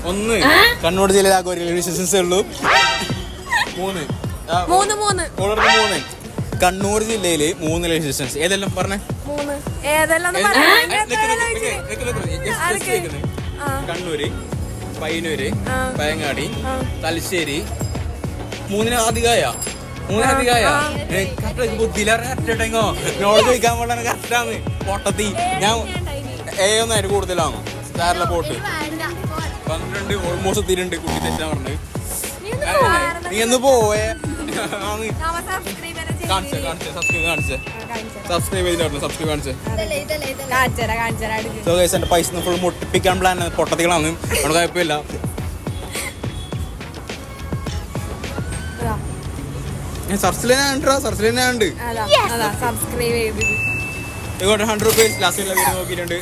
ഒന്ന് കണ്ണൂർ ജില്ലയിൽ ആകെ ഒരു റിലേഷൻസ് ഉള്ളൂ. മൂന്ന് കണ്ണൂർ ജില്ലയില് 3 റിലേഷൻസ്. ഏതെല്ലാം പറഞ്ഞേ? കണ്ണൂര്, പയ്യന്നൂര്, പയങ്ങാടി, തലശ്ശേരി. 3 അധികമായ ബുദ്ധിയിലെങ്ങോ നോട് ചോദിക്കാൻ പോലെ കറക്റ്റാണ്. പൊട്ടത്തി ഞാൻ ഒന്നായിട്ട് കൂടുതലാണ്. സ്റ്റാറിലെ പോട്ട് 12 ഓൾമോസ്റ്റ് എത്തിയിട്ടുണ്ട്. കുട്ടി തെറ്റാൻ പറഞ്ഞത്. നീ എന്ന് പോയേ സബ്സ്ക്രൈബ് എന്റെ പൈസ ഫുൾ മുട്ടിപ്പിക്കാൻ പ്ലാൻ പൊട്ടത്തികളാണ്. അവിടെ കുഴപ്പമില്ല. സർച്ചിലുണ്ട് 100 rupees ലാസ്റ്റ് വീഡിയോ നോക്കിയിട്ടുണ്ട്.